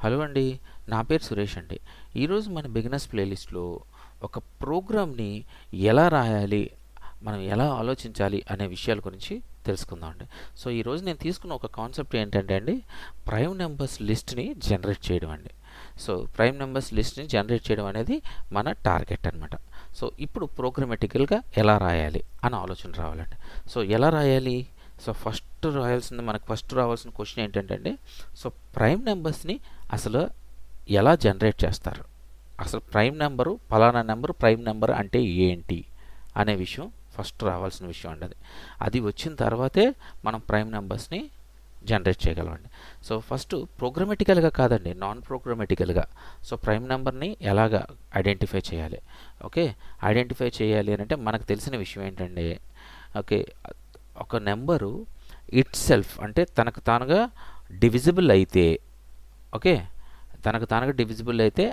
Hello అండి. నా పేరు సురేష్ అండి. ఈరోజు మన బిగినర్స్ ప్లేలిస్ట్‌లో ఒక ప్రోగ్రామ్‌ని ఎలా రాయాలి, మనం ఎలా ఆలోచించాలి అనే విషయాల గురించి తెలుసుకుందాం అండి. సో, ఈరోజు నేను తీసుకున్న ఒక కాన్సెప్ట్ ఏంటంటే అండి, ప్రైమ్ నంబర్స్ లిస్ట్‌ని జనరేట్ చేయడం అండి. సో, ప్రైమ్ నంబర్స్ లిస్ట్‌ని జనరేట్ చేయడం అనేది మన టార్గెట్ అనమాట. సో, ఇప్పుడు ప్రోగ్రామాటికల్‌గా ఎలా రాయాలి అన్న ఆలోచన రావాలండి. సో, ఎలా రాయాలి? సో, ఫస్ట్ రావాల్సిన క్వశ్చన్ ఏంటంటే అండి, సో, ప్రైమ్ నెంబర్స్‌ని అసలు ఎలా జనరేట్ చేస్తారు? అసలు ప్రైమ్ నెంబరు పలానా నెంబరు ప్రైమ్ నెంబర్ అంటే ఏంటి అనే విషయం ఫస్ట్ రావాల్సిన విషయం అండి. అది వచ్చిన తర్వాతే మనం ప్రైమ్ నెంబర్స్ని జనరేట్ చేయగలమండి. సో ఫస్ట్ ప్రోగ్రామేటికల్గా కాదండి, నాన్ ప్రోగ్రామేటికల్గా. సో ప్రైమ్ నెంబర్ని ఎలాగా ఐడెంటిఫై చేయాలి? ఓకే, ఐడెంటిఫై చేయాలి అని అంటే మనకు తెలిసిన విషయం ఏంటండి, ఓకే, ఒక నెంబరు ఇట్ సెల్ఫ్ అంటే తనకు తానుగా డివిజిబుల్ అయితే, ఓకే, తనకు తానుగా డివిజిబుల్ అయితే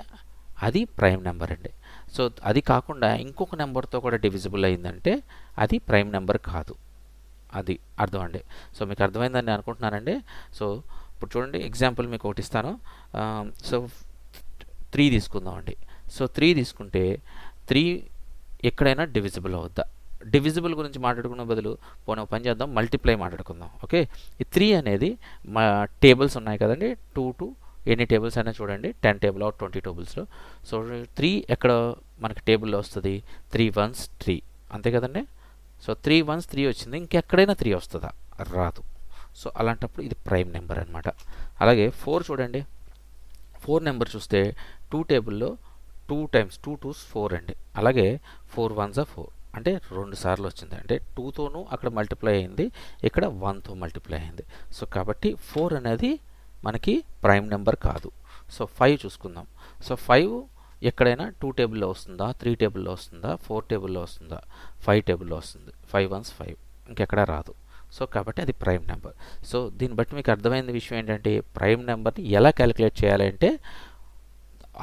అది ప్రైమ్ నెంబర్ అండి. సో అది కాకుండా ఇంకొక నెంబర్తో కూడా డివిజిబుల్ అయిందంటే అది ప్రైమ్ నెంబర్ కాదు. అది అర్థం అండి. సో మీకు అర్థమైందని నేను అనుకుంటున్నానండి. సో ఇప్పుడు చూడండి, ఎగ్జాంపుల్ మీకు ఒకటి ఇస్తాను. సో 3 తీసుకుందాం అండి. సో 3 తీసుకుంటే 3 ఎక్కడైనా డివిజిబుల్ అవుద్దా? డివిజిబుల్ గురించి మాట్లాడుకునే బదులు పోనీ పని చేద్దాం, మల్టిప్లై మాట్లాడుకుందాం. ఓకే, ఈ 3 అనేది మా టేబుల్స్ ఉన్నాయి కదండి, 2 టు ఎన్ని టేబుల్స్ అయినా చూడండి, 10 టేబుల్ ఆర్ 20 టేబుల్స్లో. సో 3 ఎక్కడ మనకి టేబుల్లో వస్తుంది? 3 1s 3, అంతే కదండి. సో 3 1s 3 వచ్చింది, ఇంకెక్కడైనా 3 వస్తుందా? రాదు. సో అలాంటప్పుడు ఇది ప్రైమ్ నెంబర్ అనమాట. అలాగే 4 చూడండి, 4 నెంబర్ చూస్తే 2 టేబుల్లో 2 టైమ్స్ 2 2s 4 అండి. అలాగే 4 1s 4 అంటే 2 సార్లు వచ్చింది, అంటే 2తోనూ అక్కడ మల్టిప్లై అయింది, ఇక్కడ 1తో మల్టిప్లై అయింది. సో కాబట్టి 4 అనేది మనకి ప్రైమ్ నెంబర్ కాదు. సో 5 చూసుకుందాం. సో 5 ఎక్కడైనా 2 టేబుల్లో వస్తుందా, 3 టేబుల్లో వస్తుందా, 4 టేబుల్లో వస్తుందా? 5 టేబుల్లో వస్తుంది. 5 1s 5, ఇంకెక్కడా రాదు. సో కాబట్టి అది ప్రైమ్ నెంబర్. సో దీన్ని బట్టి మీకు అర్థమైన విషయం ఏంటంటే, ప్రైమ్ నెంబర్ని ఎలా క్యాలిక్యులేట్ చేయాలంటే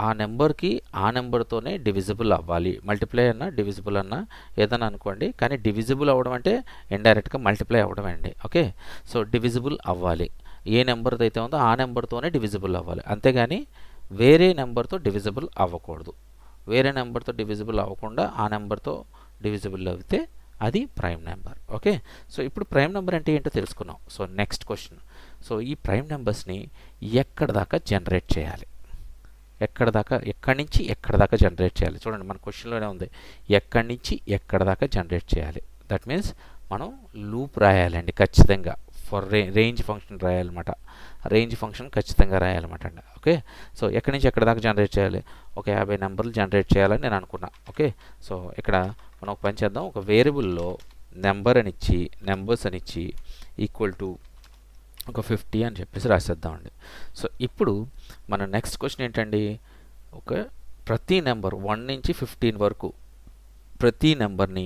ఆ నెంబర్కి ఆ నెంబర్తోనే డివిజిబుల్ అవ్వాలి. మల్టిప్లై అన్నా డివిజిబుల్ అన్నా ఏదైనా అనుకోండి, కానీ డివిజిబుల్ అవ్వడం అంటే ఇండైరెక్ట్గా మల్టిప్లై అవ్వడం అండి. ఓకే, సో డివిజిబుల్ అవ్వాలి, ఏ నెంబర్తో అయితే ఉందో ఆ నెంబర్తోనే డివిజిబుల్ అవ్వాలి, అంతేగాని వేరే నెంబర్తో డివిజిబుల్ అవ్వకూడదు. వేరే నెంబర్తో డివిజిబుల్ అవ్వకుండా ఆ నెంబర్తో డివిజిబుల్ అయితే అది ప్రైమ్ నెంబర్. ఓకే, సో ఇప్పుడు ప్రైమ్ నెంబర్ అంటే ఏంటో తెలుసుకున్నాం. సో నెక్స్ట్ క్వశ్చన్, సో ఈ ప్రైమ్ నెంబర్స్ని ఎక్కడ దాకా జనరేట్ చేయాలి? ఎక్కడి నుంచి ఎక్కడ దాకా జనరేట్ చేయాలి? చూడండి మన క్వశ్చన్లోనే ఉంది, ఎక్కడి నుంచి ఎక్కడ దాకా జనరేట్ చేయాలి. దట్ మీన్స్ మనం లూప్ రాయాలండి ఖచ్చితంగా. ఫర్ రేంజ్ ఫంక్షన్ రాయాలన్నమాట. రేంజ్ ఫంక్షన్ ఖచ్చితంగా రాయాలన్నమాట అండి. ఓకే, సో ఎక్కడి నుంచి ఎక్కడ దాకా జనరేట్ చేయాలి? ఒక 50 నెంబర్లు జనరేట్ చేయాలని నేను అనుకున్నా. ఓకే, సో ఇక్కడ మనం ఒక పని చేద్దాం, ఒక వేరియబుల్లో నెంబర్ అని ఇచ్చి, నెంబర్స్ అని ఇచ్చి ఈక్వల్ టు ఒక 50 అని చెప్పేసి రాసేద్దామండి. సో ఇప్పుడు మన నెక్స్ట్ క్వశ్చన్ ఏంటండి, ఒక ప్రతి నెంబర్ 1 నుంచి 15 వరకు ప్రతి నెంబర్ని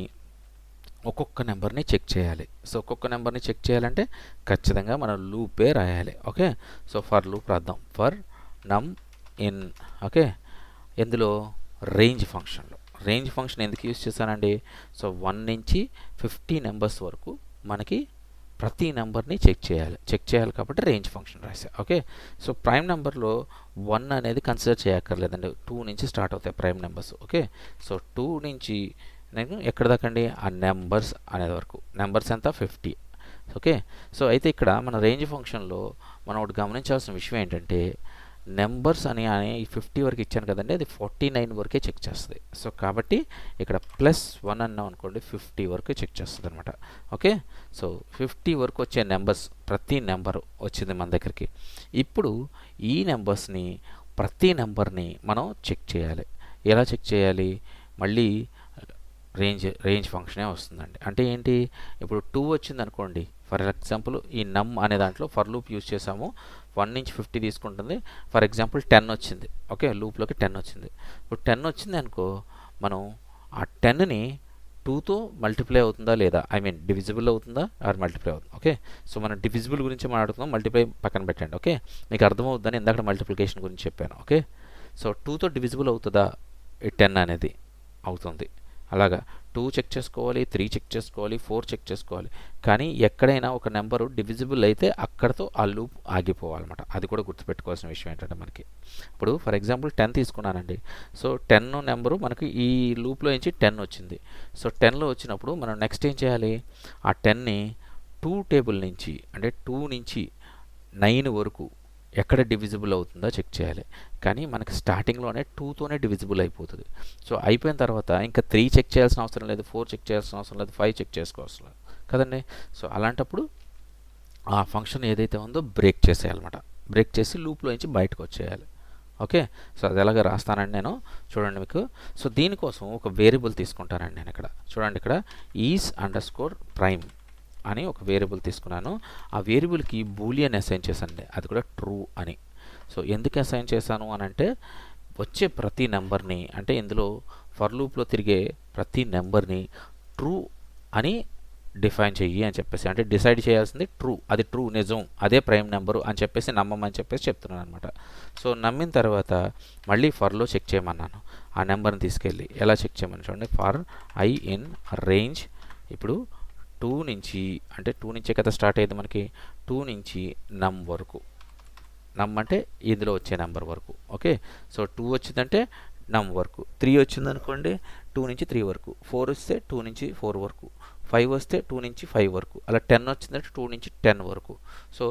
ఒక్కొక్క నెంబర్ని చెక్ చేయాలి. సో ఒక్కొక్క నెంబర్ని చెక్ చేయాలంటే ఖచ్చితంగా మనం లూపే రాయాలి. ఓకే, సో ఫర్ లూప్ రాద్దాం. ఫర్ నమ్ ఇన్, ఓకే, ఎందులో? రేంజ్ ఫంక్షన్లో. రేంజ్ ఫంక్షన్ ఎందుకు యూజ్ చేశానండి? సో 1 నుంచి 50 నెంబర్స్ వరకు మనకి ప్రతి నెంబర్ని చెక్ చేయాలి కాబట్టి రేంజ్ ఫంక్షన్ రాసా. ఓకే, సో ప్రైమ్ నెంబర్లో 1 అనేది కన్సిడర్ చేయక్కర్లేదండి, 2 నుంచి స్టార్ట్ అవుతాయి ప్రైమ్ నెంబర్స్. ఓకే, సో 2 నుంచి నేను ఎక్కడ దాకా అండి, ఆ నెంబర్స్ అనేది వరకు. నెంబర్స్ ఎంత? 50. ఓకే, సో అయితే ఇక్కడ మన రేంజ్ ఫంక్షన్లో మనం ఒకటి గమనించాల్సిన విషయం ఏంటంటే, నెంబర్స్ అని 50 వరకు ఇచ్చాను కదండి, అది 49 వరకే చెక్ చేస్తుంది. సో కాబట్టి ఇక్కడ +1 అన్నాం అనుకోండి, 50 వరకు చెక్ చేస్తుంది అనమాట. ఓకే, సో 50 వరకు వచ్చే నెంబర్స్, ప్రతి నెంబర్ వచ్చింది మన దగ్గరికి. ఇప్పుడు ఈ నెంబర్స్ని, ప్రతి నెంబర్ని మనం చెక్ చేయాలి. ఎలా చెక్ చేయాలి? మళ్ళీ రేంజ్ ఫంక్షనే వస్తుందండి. అంటే ఏంటి, ఇప్పుడు 2 వచ్చింది అనుకోండి, ఫర్ ఎగ్జాంపుల్ ఈ నమ్ అనే దాంట్లో ఫర్ లూప్ యూజ్ చేసాము, 1 నుంచి 50 తీసుకుంటుంది. ఫర్ ఎగ్జాంపుల్ 10 వచ్చింది. ఓకే, లూప్లోకి 10 వచ్చింది. ఇప్పుడు 10 వచ్చింది అనుకో, మనం ఆ 10ని 2తో మల్టిప్లై అవుతుందా లేదా, ఐ మీన్ డివిజిబుల్ అవుతుందా ఆర్ మల్టిప్లై అవుతుందా? ఓకే, సో మనం డివిజిబుల్ గురించి మాట్లాడుతున్నాం, మల్టిప్లై పక్కన పెట్టండి. ఓకే, మీకు అర్థమవుతుందని ఇందాక మల్టిప్లికేషన్ గురించి చెప్పాను. ఓకే, సో 2తో డివిజిబుల్ అవుతుందా ఈ 10 అనేది? అవుతుంది. అలాగా 2 చెక్ చేసుకోవాలి, 3 చెక్ చేసుకోవాలి, 4 చెక్ చేసుకోవాలి. కానీ ఎక్కడైనా ఒక నెంబరు డివిజిబుల్ అయితే అక్కడతో ఆ లూప్ ఆగిపోవాలన్నమాట. అది కూడా గుర్తుపెట్టుకోవాల్సిన విషయం ఏంటంటే మనకి ఇప్పుడు ఫర్ ఎగ్జాంపుల్ 10 తీసుకున్నానండి. సో 10 నెంబరు మనకి ఈ లూప్లో నుంచి 10 వచ్చింది. సో 10లో వచ్చినప్పుడు మనం నెక్స్ట్ ఏం చేయాలి, ఆ 10ని 2 టేబుల్ నుంచి అంటే 2 నుంచి 9 వరకు ఎక్కడ డివిజిబుల్ అవుతుందో చెక్ చేయాలి. కానీ మనకి స్టార్టింగ్లోనే 2తోనే డివిజిబుల్ అయిపోతుంది. సో అయిపోయిన తర్వాత ఇంకా 3 చెక్ చేయాల్సిన అవసరం లేదు, 4 చెక్ చేయాల్సిన అవసరం లేదు, 5 చెక్ చేసుకోవాల్సిన లేదు కదండి. సో అలాంటప్పుడు ఆ ఫంక్షన్ ఏదైతే ఉందో బ్రేక్ చేసేయాలన్నమాట. బ్రేక్ చేసి లూప్లో నుంచి బయటకు వచ్చేయాలి. ఓకే. సో అది ఎలాగ రాస్తానండి నేను చూడండి మీకు. సో దీనికోసం ఒక వేరియబుల్ తీసుకుంటానండి నేను ఇక్కడ చూడండి. ఇక్కడ is_prime అని ఒక వేరియబుల్ తీసుకున్నాను. ఆ వేరియబుల్కి బూలియన్ అసైన్ చేశానండి, అది కూడా ట్రూ అని. సో ఎందుకు అసైన్ చేశాను అని అంటే వచ్చే ప్రతి నెంబర్ని అంటే ఇందులో ఫర్ లూప్లో తిరిగే ప్రతి నెంబర్ని ట్రూ అని డిఫైన్ చెయ్యి అని చెప్పేసి, అంటే డిసైడ్ చేయాల్సింది ట్రూ, అది ట్రూ నిజం, అదే ప్రైమ్ నెంబరు అని చెప్పేసి నమ్మమని చెప్పేసి చెప్తున్నాను అనమాట. సో నమ్మిన తర్వాత మళ్ళీ ఫర్లో చెక్ చేయమన్నాను. ఆ నెంబర్ని తీసుకెళ్ళి ఎలా చెక్ చేయమని చూడండి. ఫర్ ఐ ఇన్ రేంజ్ ఇప్పుడు 2 నుంచి అంటే 2 నుంచే కదా స్టార్ట్ అయ్యేది మనకి, 2 నుంచి నమ్ వరకు. నమ్ అంటే ఇందులో వచ్చే నెంబర్ వరకు. ఓకే. సో 2 వచ్చిందంటే నమ్ వరకు, 3 వచ్చిందనుకోండి 2 నుంచి 3 వరకు, 4 వస్తే 2 నుంచి 4 వరకు, 5 వస్తే 2 నుంచి 5 వరకు, అలా 10 వచ్చిందంటే 2 నుంచి 10 వరకు. సో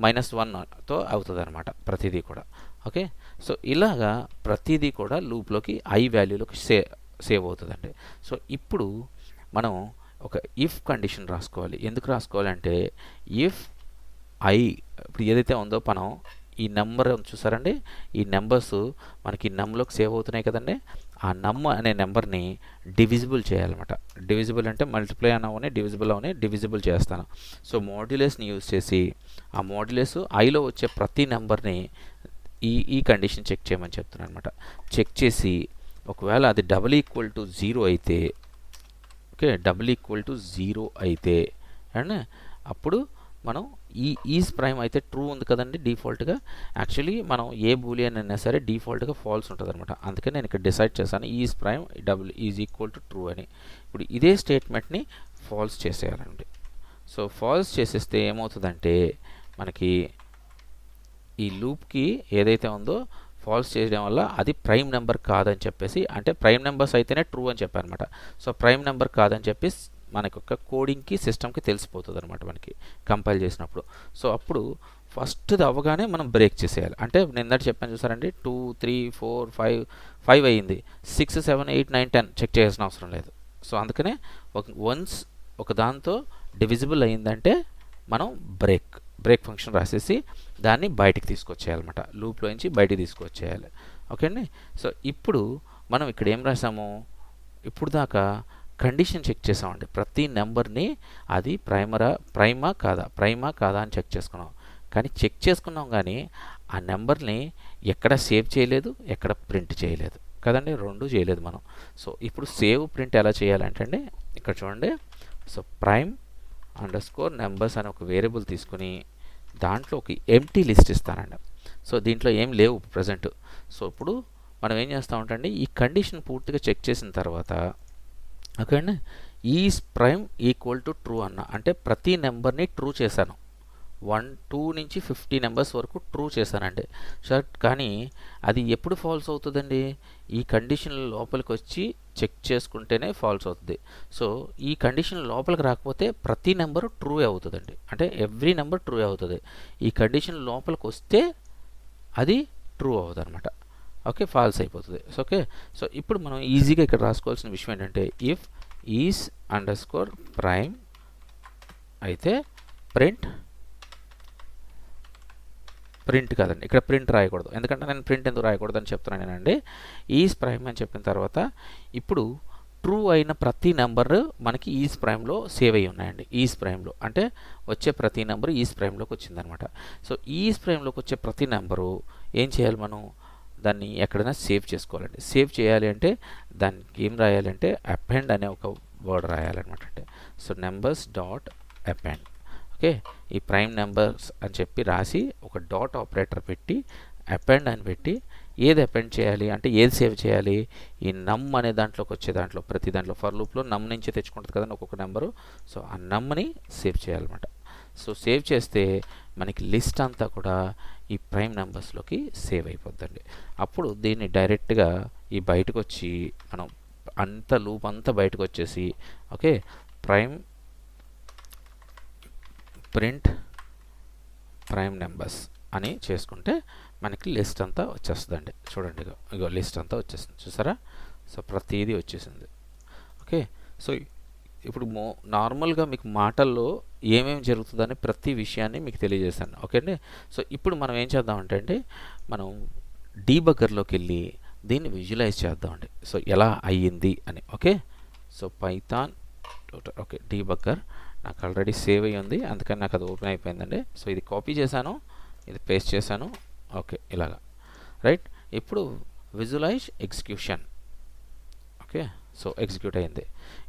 -1తో అవుతుంది అనమాట ప్రతిదీ కూడా. ఓకే. సో ఇలాగా ప్రతిదీ కూడా లూప్లోకి ఐ వాల్యూలోకి సేవ్ అవుతుందండి. సో ఇప్పుడు మనం ఒక ఇఫ్ కండిషన్ రాసుకోవాలి. ఎందుకు రాసుకోవాలంటే ఇఫ్ ఐ ఇప్పుడు ఏదైతే ఉందో మనం ఈ నెంబర్ చూసారండి, ఈ నెంబర్స్ మనకి నమ్లోకి సేవ్ అవుతున్నాయి కదండి. ఆ నమ్ అనే నెంబర్ని డివిజిబుల్ చేయాలన్నమాట. డివిజిబుల్ అంటే మల్టిప్లై అనవని డివిజిబుల్ అవని డివిజిబుల్ చేస్తాను. సో మోడ్యులస్ని యూజ్ చేసి ఆ మోడ్యులస్ ఐలో వచ్చే ప్రతి నెంబర్ని ఈ కండిషన్ చెక్ చేయమని చెప్తున్నాను అనమాట. చెక్ చేసి ఒకవేళ అది =0 అయితే, ఓకే, =0 అయితే అండ్ అప్పుడు మనం ఈజ్ ప్రైమ్ అయితే ట్రూ ఉంది కదండి డిఫాల్ట్గా. యాక్చువల్లీ మనం ఏ బూలియన్ అయినా సరే డిఫాల్ట్గా ఫాల్స్ ఉంటుంది అనమాట. అందుకని నేను ఇక్కడ డిసైడ్ చేశాను ఈజ్ ప్రైమ్ ఈజ్ ట్రూ అని. ఇప్పుడు ఇదే స్టేట్మెంట్ని ఫాల్స్ చేసేయాలండి. సో ఫాల్స్ చేసేస్తే ఏమవుతుందంటే మనకి ఈ లూప్కి ఏదైతే ఉందో ఫాల్స్ చేయడం వల్ల అది ప్రైమ్ నెంబర్ కాదని చెప్పేసి, అంటే ప్రైమ్ నెంబర్స్ అయితేనే ట్రూ అని చెప్పారనమాట. సో ప్రైమ్ నెంబర్ కాదని చెప్పి మనకి ఒక కోడింగ్కి సిస్టమ్కి తెలిసిపోతుంది అనమాట మనకి కంపైల్ చేసినప్పుడు. సో అప్పుడు ఫస్ట్ది అవ్వగానే మనం బ్రేక్ చేసేయాలి. అంటే నేను ఇందాక చెప్పాను చూసారండి, 2 3 4 5 అయ్యింది, 6 7 8 9 10 చెక్ చేయాల్సిన అవసరం లేదు. సో అందుకనే వన్స్ ఒక దాంతో డివిజిబుల్ అయ్యిందంటే మనం బ్రేక్ ఫంక్షన్ రాసేసి దాన్ని బయటికి తీసుకొచ్చేయాలన్నమాట. లూప్లో నుంచి బయటికి తీసుకొచ్చేయాలి. ఓకే అండి. సో ఇప్పుడు మనం ఇక్కడ ఏం రాసాము, ఇప్పుడు దాకా కండిషన్ చెక్ చేసామండి. ప్రతి నెంబర్ని అది ప్రైమా కాదా అని చెక్ చేసుకున్నాం. కానీ చెక్ చేసుకున్నాం కానీ ఆ నెంబర్ని ఎక్కడ సేవ్ చేయలేదు, ఎక్కడ ప్రింట్ చేయలేదు కదండి, రెండు చేయలేదు మనం. సో ఇప్పుడు సేవ్ ప్రింట్ ఎలా చేయాలంటే అండి ఇక్కడ చూడండి. సో prime_numbers అని ఒక వేరియబుల్ తీసుకుని దాంట్లో ఒక ఎంప్టీ లిస్ట్ ఇస్తానండి. సో దీంట్లో ఏం లేవు ప్రజెంట్. సో ఇప్పుడు మనం ఏం చేస్తామంటే ఈ కండిషన్ పూర్తిగా చెక్ చేసిన తర్వాత, ఓకే అండి, ఈజ్ ప్రైమ్ = ట్రూ అన్న అంటే ప్రతి నెంబర్ని ట్రూ చేశాను. 1 2 నుంచి 50 నెంబర్స్ వరకు ట్రూ చేశానండి. సార్ కానీ అది ఎప్పుడు ఫాల్స్ అవుతుందండి, ఈ కండిషన్ లోపలికి వచ్చి చెక్ చేసుకుంటేనే ఫాల్స్ అవుతుంది. సో ఈ కండిషన్ లోపలికి రాకపోతే ప్రతి నెంబరు ట్రూ అవుతుందండి, అంటే ఎవ్రీ నెంబర్ ట్రూ అవుతుంది. ఈ కండిషన్ లోపలికి వస్తే అది ట్రూ అవుతుంది అనమాట. ఓకే, ఫాల్స్ అయిపోతుంది. ఓకే. సో ఇప్పుడు మనం ఈజీగా ఇక్కడ రాసుకోవాల్సిన విషయం ఏంటంటే ఇఫ్ is_prime అయితే ప్రింట్ కాదండి, ఇక్కడ ప్రింట్ రాయకూడదు. ఎందుకంటే నేను ప్రింట్ ఎందుకు రాయకూడదు అని చెప్తున్నాను నేనండి. ఈజ్ ప్రైమ్ అని చెప్పిన తర్వాత ఇప్పుడు ట్రూ అయిన ప్రతి నెంబర్ మనకి ఈజ్ ప్రైమ్లో సేవ్ అయ్యి ఉన్నాయండి. ఈజ్ ప్రైమ్లో అంటే వచ్చే ప్రతి నెంబరు ఈజ్ ప్రైమ్లోకి వచ్చిందనమాట. సో ఈజ్ ప్రైమ్లోకి వచ్చే ప్రతి నెంబరు ఏం చేయాలి, మనం దాన్ని ఎక్కడైనా సేవ్ చేసుకోవాలండి. సేవ్ చేయాలి అంటే దానికి ఏం రాయాలంటే అపెండ్ అనే ఒక వర్డ్ రాయాలన్నమాట. అంటే సో numbers.append. ఓకే, ఈ ప్రైమ్ నెంబర్స్ అని చెప్పి రాసి ఒక డాట్ ఆపరేటర్ పెట్టి అపెండ్ అని పెట్టి ఏది అపెండ్ చేయాలి అంటే ఏది సేవ్ చేయాలి, ఈ నమ్ అనే దాంట్లోకి వచ్చే దాంట్లో ప్రతి దాంట్లో ఫర్ లూప్లో నమ్ నుంచి తెచ్చుకుంటుంది కదండి ఒక్కొక్క నెంబరు. సో ఆ నమ్ని సేవ్ చేయాలన్నమాట. సో సేవ్ చేస్తే మనకి లిస్ట్ అంతా కూడా ఈ ప్రైమ్ నెంబర్స్లోకి సేవ్ అయిపోద్దండి. అప్పుడు దీన్ని డైరెక్ట్గా ఈ బయటకు వచ్చి మనం అంత లూప్ అంతా బయటకు వచ్చేసి okay prime print prime numbers అని చేసుకుంటే మనకి లిస్ట్ అంతా వచ్చేస్తుందండి. చూడండి ఇగో లిస్ట్ అంతా వచ్చేసింది చూసారా. సో ప్రతిదీ వచ్చేసింది. ఓకే సో ఇప్పుడు నార్మల్గా మీకు మాటల్లో ఏమేమి జరుగుతుందని ప్రతి విషయాన్ని మీకు తెలియజేశాను. ఓకే అండి. సో ఇప్పుడు మనం ఏం చేద్దామంటే అండి మనం డీబగ్గర్లోకి వెళ్ళి దీన్ని విజువలైజ్ చేద్దామండి. సో ఎలా అయ్యింది అని. Okay so Python okay debugger నాకు ఆల్రెడీ సేవ్ అయ్యి ఉంది, అందుకని నాకు అది ఓపెన్ అయిపోయిందండి. సో ఇది కాపీ చేశాను, ఇది పేస్ట్ చేశాను. ఓకే ఇలాగా రైట్. ఇప్పుడు visualize execution. Okay so execute అయింది.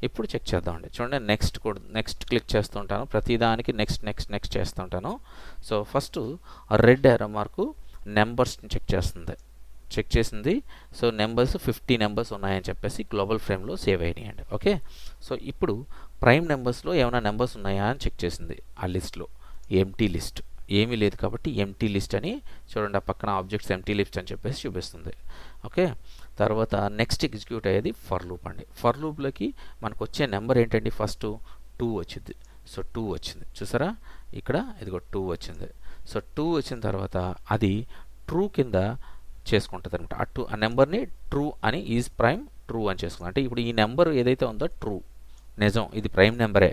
ఇప్పుడు చెక్ చేద్దామండి. చూడండి నెక్స్ట్ క్లిక్ చేస్తుంటాను, ప్రతిదానికి నెక్స్ట్ నెక్స్ట్ నెక్స్ట్ చేస్తుంటాను. So first red error mark నెంబర్స్ని చెక్ చేసింది. సో నెంబర్స్ 50 నెంబర్స్ ఉన్నాయని చెప్పేసి గ్లోబల్ ఫ్రేమ్లో సేవ్ అయినాయండి. ఓకే సో ఇప్పుడు ప్రైమ్ నెంబర్స్లో ఏమైనా నెంబర్స్ ఉన్నాయా అని చెక్ చేసింది. ఆ లిస్ట్లో ఎంటీ లిస్ట్ ఏమీ లేదు కాబట్టి ఎంటీ లిస్ట్ అని చూడండి, ఆ పక్కన ఆబ్జెక్ట్స్ ఎంటీ లిస్ట్ అని చెప్పేసి చూపిస్తుంది. ఓకే తర్వాత నెక్స్ట్ ఎగ్జిక్యూట్ అయ్యేది ఫర్ లూప్ అండి. ఫర్ లూప్లోకి మనకు వచ్చే నెంబర్ ఏంటండి, ఫస్ట్ 2 వచ్చింది. సో 2 వచ్చింది చూసారా, ఇక్కడ ఇదిగో 2 వచ్చింది. సో 2 వచ్చిన తర్వాత అది ట్రూ కింద చేసుకుంటుంది అనమాట. ఆ నెంబర్ని ట్రూ అని ఈజ్ ప్రైమ్ ట్రూ అని చేసుకుంది. అంటే ఇప్పుడు ఈ నెంబర్ ఏదైతే ఉందో ట్రూ నిజం, ఇది ప్రైమ్ నెంబరే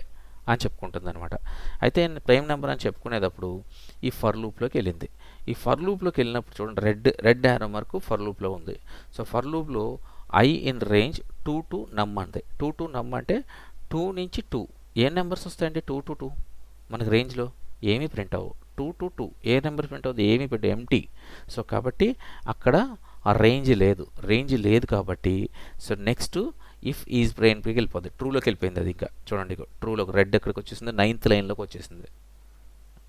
అని చెప్పుకుంటుంది అనమాట. అయితే ప్రైమ్ నెంబర్ అని చెప్పుకునేటప్పుడు ఈ ఫర్ లూప్లోకి వెళ్ళింది. ఈ ఫర్ లూప్లోకి వెళ్ళినప్పుడు చూడండి రెడ్ యారో మార్కు ఫర్ లూప్లో ఉంది. సో ఫర్ లూప్లో ఐ ఇన్ రేంజ్ 2 to నమ్ అంతే. 2 to నమ్ అంటే 2 నుంచి 2 ఏ నెంబర్స్ వస్తాయండి, 2 to 2 మనకి రేంజ్లో ఏమీ ప్రింట్ అవ్వవు. 2 to 2 ఏ నెంబర్ ప్రింట్ అవుతుంది, ఏమీ ప్రింట్ ఎంటీ. సో కాబట్టి అక్కడ ఆ రేంజ్ లేదు కాబట్టి సో నెక్స్ట్ ఇఫ్ ఈజ్ బ్రెయిన్కి వెళ్ళిపోద్ది, ట్రూలోకి వెళ్ళిపోయింది. అది ఇంకా చూడండి ట్రూలోకి రెడ్ ఎక్కడికి వచ్చేసింది, 9th లైన్లోకి వచ్చేసింది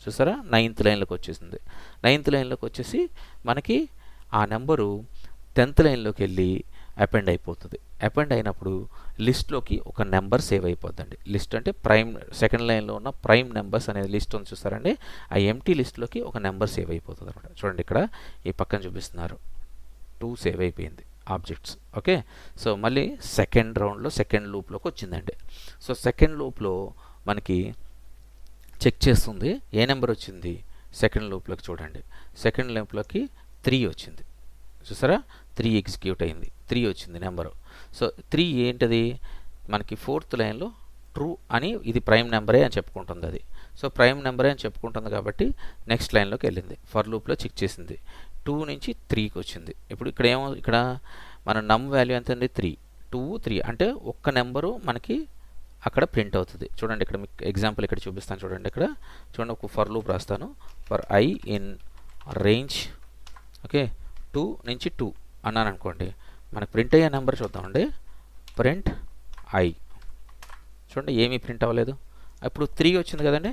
చూసారా, 9th లైన్లోకి వచ్చేసింది. 9th లైన్లోకి వచ్చేసి మనకి ఆ నెంబరు 10th లైన్లోకి వెళ్ళి అపెండ్ అయిపోతుంది. అపెండ్ అయినప్పుడు లిస్ట్లోకి ఒక నెంబర్ సేవ్ అయిపోద్దండి. లిస్ట్ అంటే ప్రైమ్ సెకండ్ లైన్లో ఉన్న ప్రైమ్ నెంబర్స్ అనేది లిస్ట్ ఉంది చూస్తారండి, ఆ ఎంటీ లిస్ట్లోకి ఒక నెంబర్ సేవ్ అయిపోతుంది అనమాట. చూడండి ఇక్కడ ఈ పక్కన చూపిస్తున్నారు 2 సేవ్ అయిపోయింది ఆబ్జెక్ట్స్. ఓకే సో మళ్ళీ సెకండ్ లూప్లోకి వచ్చిందండి. సో సెకండ్ లూప్లో మనకి చెక్ చేస్తుంది ఏ నెంబర్ వచ్చింది, సెకండ్ లూప్లోకి చూడండి, సెకండ్ లూప్లోకి 3 వచ్చింది చూసారా, 3 ఎగ్జిక్యూట్ అయింది, 3 వచ్చింది నెంబరు. సో 3 ఏంటది మనకి 4th లైన్లో ట్రూ అని ఇది ప్రైమ్ నెంబరే అని చెప్పుకుంటుంది అది. సో ప్రైమ్ నెంబరే అని చెప్పుకుంటుంది కాబట్టి నెక్స్ట్ లైన్లోకి వెళ్ళింది, ఫర్ లూప్లో చెక్ చేసింది, 2 నుంచి 3కి వచ్చింది. ఇప్పుడు ఇక్కడ మన నమ్ వాల్యూ ఎంత అండి, 3 2 3 అంటే ఒక్క నెంబరు మనకి అక్కడ ప్రింట్ అవుతుంది. చూడండి ఇక్కడ మీకు ఎగ్జాంపుల్ ఇక్కడ చూపిస్తాను చూడండి. ఇక్కడ చూడండి ఒక ఫర్ లూప్ రాస్తాను, for I in range okay 2 నుంచి 2 అన్నాను అనుకోండి, మనకు ప్రింట్ అయ్యే నెంబర్ చూద్దామండి, ప్రింట్ ఐ చూడండి ఏమీ ప్రింట్ అవ్వలేదు. ఇప్పుడు 3 వచ్చింది కదండి,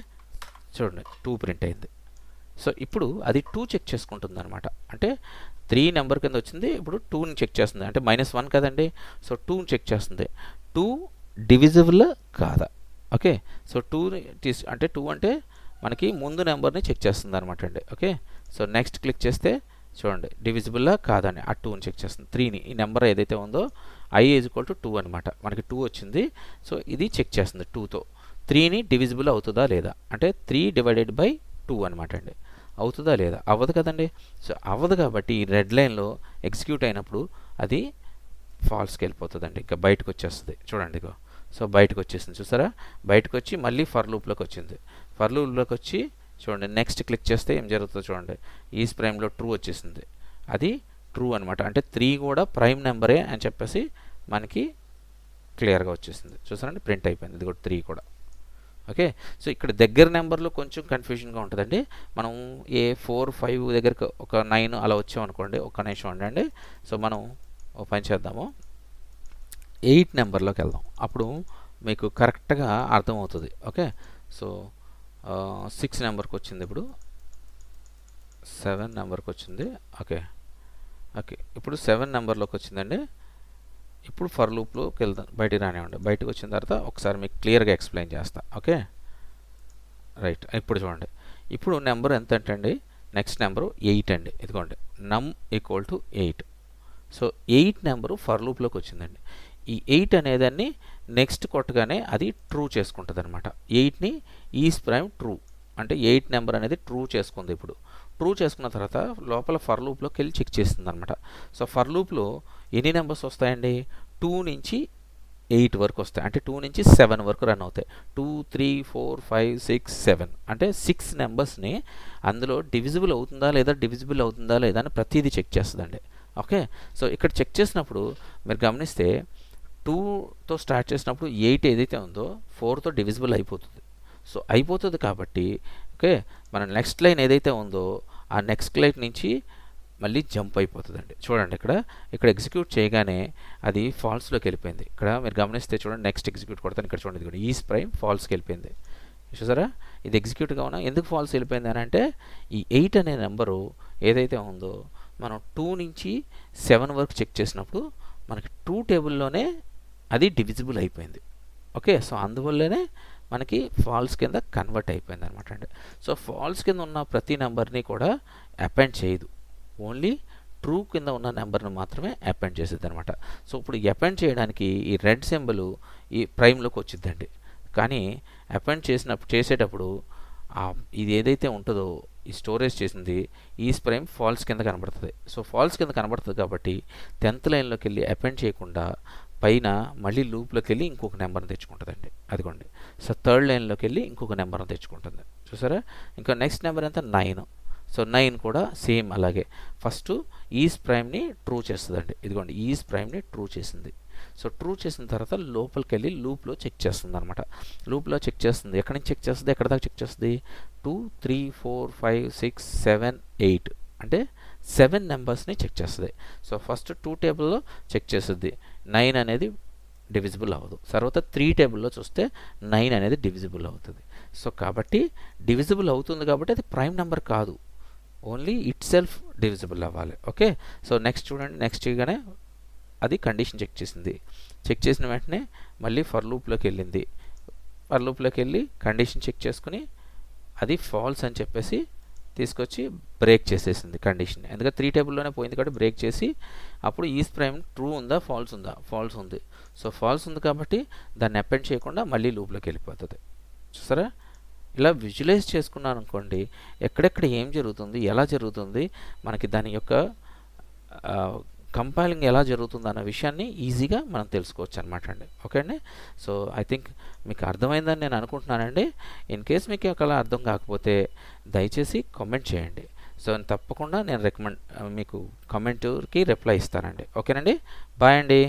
చూడండి 2 ప్రింట్ అయింది. సో ఇప్పుడు అది 2 చెక్ చేసుకుంటుంది అనమాట. అంటే 3 నెంబర్ కింద వచ్చింది, ఇప్పుడు 2ని చెక్ చేస్తుంది, అంటే -1 కదండి. సో 2ని చెక్ చేస్తుంది, 2 డివిజిబుల్ కాదా. ఓకే సో 2 అంటే 2 అంటే మనకి ముందు నెంబర్ని చెక్ చేస్తుంది అనమాట అండి. ఓకే సో నెక్స్ట్ క్లిక్ చేస్తే చూడండి డివిజిబుల్లా కాదని ఆ 2ని చెక్ చేస్తుంది. 3ని ఈ నెంబర్ ఏదైతే ఉందో I = 2 అనమాట, మనకి 2 వచ్చింది. సో ఇది చెక్ చేస్తుంది 2తో 3ని డివిజిబుల్ అవుతుందా లేదా, అంటే 3/2 అనమాట అండి, అవుతుందా లేదా, అవ్వదు కదండి. సో అవ్వదు కాబట్టి ఈ రెడ్ లైన్లో ఎగ్జిక్యూట్ అయినప్పుడు అది ఫాల్స్కి వెళ్ళిపోతుందండి, ఇంకా బయటకు వచ్చేస్తుంది చూడండి. ఇగో సో బయటకు వచ్చేసింది చూసారా, బయటకు వచ్చి మళ్ళీ ఫర్ లూప్లోకి వచ్చింది. ఫర్ లూప్లోకి వచ్చి చూడండి నెక్స్ట్ క్లిక్ చేస్తే ఏం జరుగుతుందో చూడండి, ఈజ్ ప్రైమ్లో ట్రూ వచ్చేసింది, అది ట్రూ అనమాట. అంటే 3 కూడా ప్రైమ్ నెంబరే అని చెప్పేసి మనకి క్లియర్గా వచ్చేసింది చూసారండి, ప్రింట్ అయిపోయింది. ఇది కూడా 3 కూడా. ఓకే సో ఇక్కడ దగ్గర నెంబర్లో కొంచెం కన్ఫ్యూజన్గా ఉంటుందండి. మనం 4 5 దగ్గరకు ఒక 9 అలా వచ్చామనుకోండి, ఒక్క నిమిషం ఉండండి. సో మనం ఓ పని చేద్దాము, 8 నెంబర్లోకి వెళ్దాం, అప్పుడు మీకు కరెక్ట్గా అర్థమవుతుంది. ఓకే సో 6 నెంబర్కి వచ్చింది, ఇప్పుడు 7 నెంబర్కి వచ్చింది. ఓకే ఓకే, ఇప్పుడు 7 నెంబర్లోకి వచ్చిందండి. ఇప్పుడు ఫర్ లూప్లోకి వెళ్దాం, బయటికి రానివ్వండి. బయటకు వచ్చిన తర్వాత ఒకసారి మీకు క్లియర్గా ఎక్స్ప్లెయిన్ చేస్తా. Okay, right. ఇప్పుడు చూడండి, ఇప్పుడు నెంబర్ ఎంత అంటే అండి, నెక్స్ట్ నెంబరు 8 అండి. ఇదిగోండి, num equal to 8. So 8 number for లూప్లోకి వచ్చిందండి. ఈ 8 అనేదాన్ని నెక్స్ట్ కొట్టగానే అది ట్రూ చేసుకుంటుంది అనమాట. 8ని ఈజ్ ప్రైమ్ ట్రూ అంటే 8 నెంబర్ అనేది ట్రూ చేసుకుంది. ఇప్పుడు ట్రూ చేసుకున్న తర్వాత లోపల ఫర్ లూప్లోకి వెళ్ళి చెక్ చేస్తుంది అనమాట. సో ఫర్ లూప్లో ఎన్ని నెంబర్స్ వస్తాయండి, 2 నుంచి 8 వరకు వస్తాయి. అంటే 2 నుంచి 7 వరకు రన్ అవుతాయి. 2 3 4 5 6 7 అంటే 6 నెంబర్స్ని అందులో డివిజిబుల్ అవుతుందా లేదా, డివిజిబుల్ అవుతుందా లేదా అని ప్రతిదీ చెక్ చేస్తుందండి. ఓకే, సో ఇక్కడ చెక్ చేసినప్పుడు మీరు గమనిస్తే 2తో స్టార్ట్ చేసినప్పుడు 8 ఏదైతే ఉందో 4తో డివిజిబుల్ అయిపోతుంది. సో అయిపోతుంది కాబట్టి ఓకే, మన నెక్స్ట్ లైన్ ఏదైతే ఉందో ఆ నెక్స్ట్ లైన్ నుంచి మళ్ళీ జంప్ అయిపోతుందండి. చూడండి, ఇక్కడ ఎగ్జిక్యూట్ చేయగానే అది ఫాల్స్లోకి వెళ్ళిపోయింది. ఇక్కడ మీరు గమనిస్తే చూడండి, నెక్స్ట్ ఎగ్జిక్యూట్ కొడతాను. ఇక్కడ చూడండి, ఇది ఈజ్ ప్రైమ్ ఫాల్స్కి వెళ్ళిపోయింది. చూసారా, ఇది ఎగ్జిక్యూట్గా ఉన్నా ఎందుకు ఫాల్స్ వెళ్ళిపోయింది అని అంటే, ఈ 8 అనే నెంబరు ఏదైతే ఉందో మనం 2 నుంచి 7 వరకు చెక్ చేసినప్పుడు మనకి 2 టేబుల్లోనే అది డివిజిబుల్ అయిపోయింది. ఓకే, సో అందువల్లనే మనకి ఫాల్స్ కింద కన్వర్ట్ అయిపోయింది అనమాట అండి. సో ఫాల్స్ కింద ఉన్న ప్రతి నెంబర్ని కూడా అపెండ్ చేయదు, ఓన్లీ ట్రూ కింద ఉన్న నెంబర్ని మాత్రమే అపెండ్ చేసేది అనమాట. సో ఇప్పుడు అపెండ్ చేయడానికి ఈ రెడ్ సింబల్ ఈ ప్రైమ్లోకి వచ్చిందండి. కానీ అపెండ్ చేసేటప్పుడు ఇది ఏదైతే ఉంటుందో ఈ స్టోరేజ్ చేసింది ఈజ్ ప్రైమ్ ఫాల్స్ కింద కనబడుతుంది. సో ఫాల్స్ కింద కనబడుతుంది కాబట్టి 10th లైన్లోకి వెళ్ళి అపెండ్ చేయకుండా పైన మళ్ళీ లూప్లోకి వెళ్ళి ఇంకొక నెంబర్ని తెచ్చుకుంటుందండి. అదిగోండి, సో 3rd లైన్లోకి వెళ్ళి ఇంకొక నెంబర్ని తెచ్చుకుంటుంది. చూసారా, ఇంకా నెక్స్ట్ నెంబర్ ఎంత 9. సో 9 కూడా సేమ్ అలాగే ఫస్ట్ ఈజ్ ప్రైమ్ని ట్రూ చేస్తుందండి. ఇదిగోండి, ఈజ్ ప్రైమ్ని ట్రూ చేసింది. సో ట్రూ చేసిన తర్వాత లోపలికి వెళ్ళి లూప్లో చెక్ చేస్తుంది అనమాట. లూప్లో చెక్ చేస్తుంది. ఎక్కడి నుంచి చెక్ చేస్తుంది, ఎక్కడ దాకా చెక్ చేస్తుంది, 2 3 4 5 6 7 8 అంటే 7 నెంబర్స్ని చెక్ చేస్తుంది. సో ఫస్ట్ 2 టేబుల్లో చెక్ చేస్తుంది, 9 అనేది డివిజిబుల్ అవ్వదు. తర్వాత 3 టేబుల్లో చూస్తే 9 అనేది డివిజిబుల్ అవుతుంది. సో కాబట్టి డివిజిబుల్ అవుతుంది కాబట్టి అది ప్రైమ్ నెంబర్ కాదు, ఓన్లీ ఇట్ సెల్ఫ్ డివిజిబుల్ అవ్వాలి. ఓకే, సో నెక్స్ట్ చూడండి, నెక్స్ట్ చేయగానే అది కండిషన్ చెక్ చేసింది. చెక్ చేసిన వెంటనే మళ్ళీ ఫర్ లూప్లోకి వెళ్ళింది. ఫర్ లూప్లోకి వెళ్ళి కండిషన్ చెక్ చేసుకుని అది ఫాల్స్ అని చెప్పేసి తీసుకొచ్చి బ్రేక్ చేసేసింది కండిషన్. ఎందుకంటే 3 టేబుల్లోనే పోయింది కాబట్టి బ్రేక్ చేసి అప్పుడు ఈజ్ ప్రైమ్ ట్రూ ఉందా ఫాల్స్ ఉందా, ఫాల్స్ ఉంది. సో ఫాల్స్ ఉంది కాబట్టి దాన్ని అపెండ్ చేయకుండా మళ్ళీ లూప్లోకి వెళ్ళిపోతుంది. చూసారా, ఇలా విజువలైజ్ చేసుకున్నాను అనుకోండి, ఎక్కడెక్కడ ఏం జరుగుతుంది, ఎలా జరుగుతుంది, మనకి దాని యొక్క కంపైలింగ్ ఎలా జరుగుతుంది అన్న విషయాన్ని ఈజీగా మనం తెలుసుకోవచ్చు అనమాట అండి. ఓకే అండి, సో ఐ థింక్ మీకు అర్థమైందని నేను అనుకుంటున్నానండి. ఇన్ కేస్ మీకు ఒకలా అర్థం కాకపోతే దయచేసి కామెంట్ చేయండి. సో తప్పకుండా నేను మీకు కామెంట్కి రిప్లై ఇస్తానండి. ఓకేనండి, బాయ్ అండి.